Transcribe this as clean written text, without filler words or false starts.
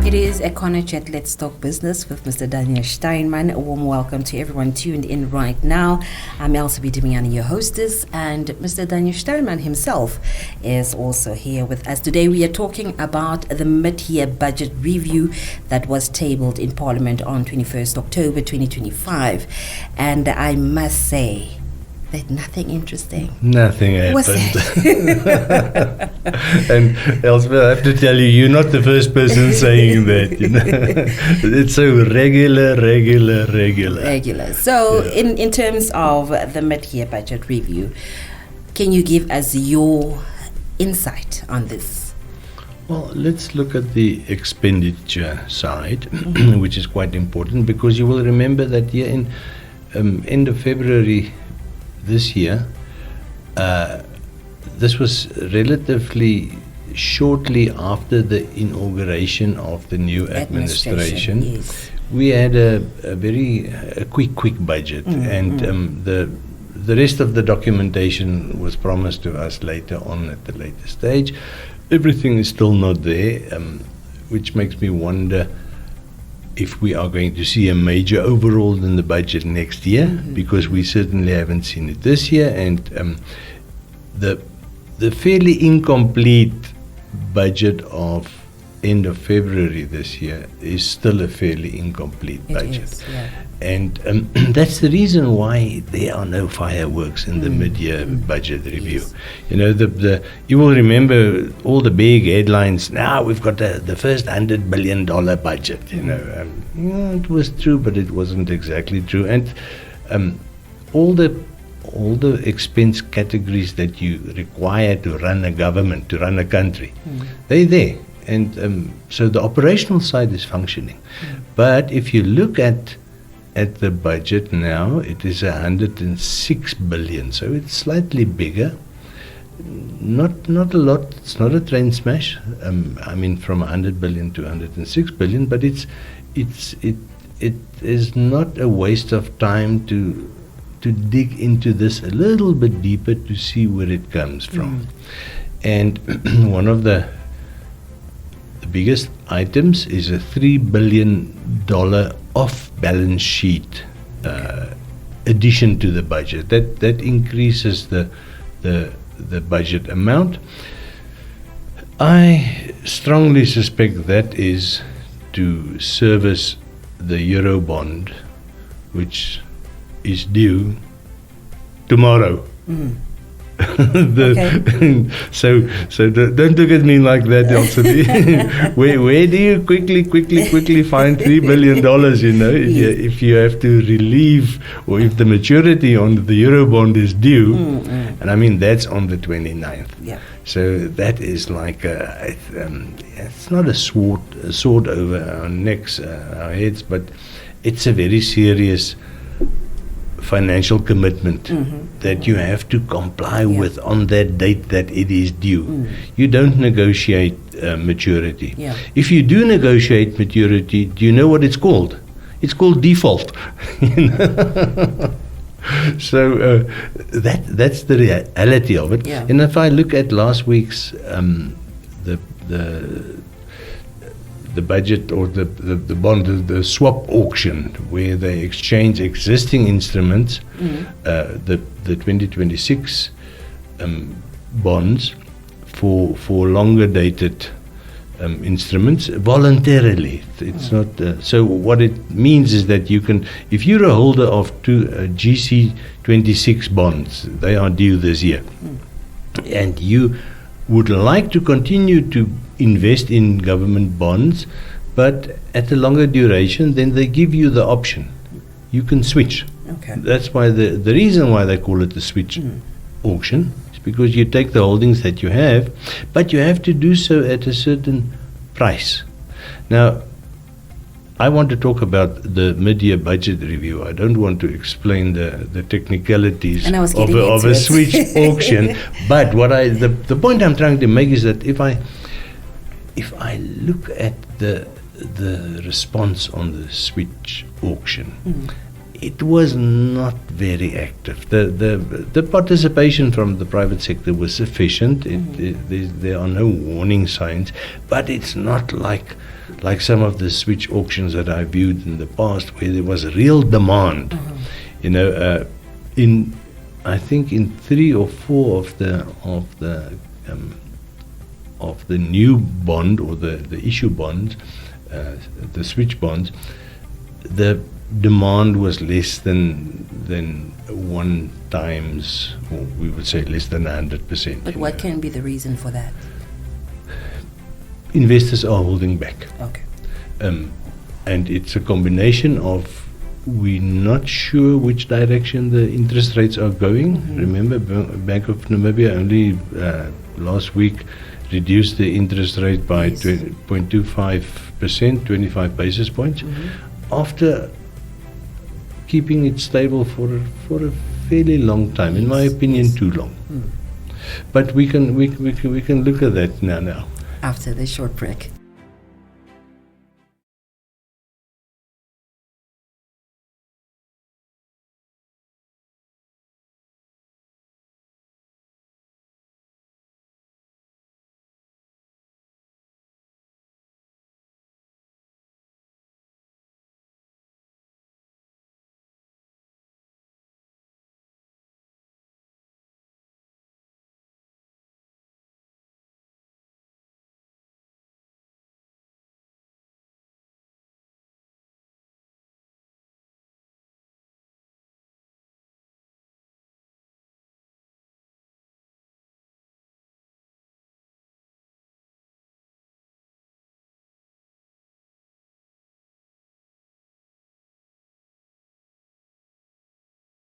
It is Econo Chat Let's Talk Business with Mr. Daniel Steinman. A warm welcome to everyone tuned in right now. I'm Elsa Dimiani, your hostess, and Mr. Daniel Steinman himself is also here with us. Today we are talking about the mid-year budget review that was tabled in Parliament on 21st October 2025. And I must say that nothing interesting. Nothing happened. And Elspeth, I have to tell you, you're not the first person saying that. You know? It's so regular. So, in terms of the mid-year budget review, can you give us your insight on this? Well, let's look at the expenditure side, which is quite important, because you will remember that here in end of February this year, this was relatively shortly after the inauguration of the new administration. Yes. We had a very quick budget, and the rest of the documentation was promised to us later on at the later stage. Everything is still not there, which makes me wonder if we are going to see a major overhaul in the budget next year, because we certainly haven't seen it this year, and the fairly incomplete budget of end of February this year is still a fairly incomplete budget. Is, yeah. And that's the reason why there are no fireworks in the mid-year budget review. Yes. You know, you will remember all the big headlines. Now we've got the first $100 billion budget. You know, it was true, but it wasn't exactly true. And all the expense categories that you require to run a government, to run a country, they're there. And so the operational side is functioning. But if you look at the budget now, it is 106 billion, so it's slightly bigger. Not a lot. It's not a train smash. I mean, from 100 billion to 106 billion, but it is not a waste of time to dig into this a little bit deeper to see where it comes from. And one of the biggest items is a $3 billion off-balance sheet addition to the budget. That increases the budget amount. I strongly suspect that is to service the Eurobond, which is due tomorrow. So don't look at me like that, Elsa. where do you quickly find $3 billion? You know, if you have to relieve, or if the maturity on the Eurobond is due, and I mean that's on the 29th. Yeah. So that is like it's not a sword over our necks, our heads, but it's a very serious financial commitment that you have to comply with on that date that it is due. You don't negotiate maturity. Yeah. If you do negotiate maturity, do you know what it's called? It's called default. So that's the reality of it. Yeah. And if I look at last week's the budget or the bond, the swap auction, where they exchange existing instruments, the 2026 bonds for longer dated instruments voluntarily. It's not. So what it means is that you can, if you're a holder of two GC26 bonds, they are due this year, and you would like to continue to invest in government bonds, but at a longer duration, then they give you the option. You can switch. Okay. That's why the reason why they call it the switch auction is because you take the holdings that you have, but you have to do so at a certain price. Now, I want to talk about the mid-year budget review. I don't want to explain the technicalities of a switch auction. But the point I'm trying to make is that if I look at the response on the switch auction, it was not very active. The participation from the private sector was sufficient. There are no warning signs, but it's not like like some of the switch auctions that I viewed in the past, where there was real demand. You know, I think in 3 or 4 of the new bond or the issue bonds, the switch bonds, the demand was less than 1 times, or we would say less than 100%. But what can be the reason for that? Investors are holding back. Okay. And it's a combination of, we're not sure which direction the interest rates are going. Remember, Bank of Namibia only last week reduced the interest rate by 0.25%, 25 basis points, after keeping it stable for a fairly long time. In my opinion, too long. But we can look at that now. After this short break.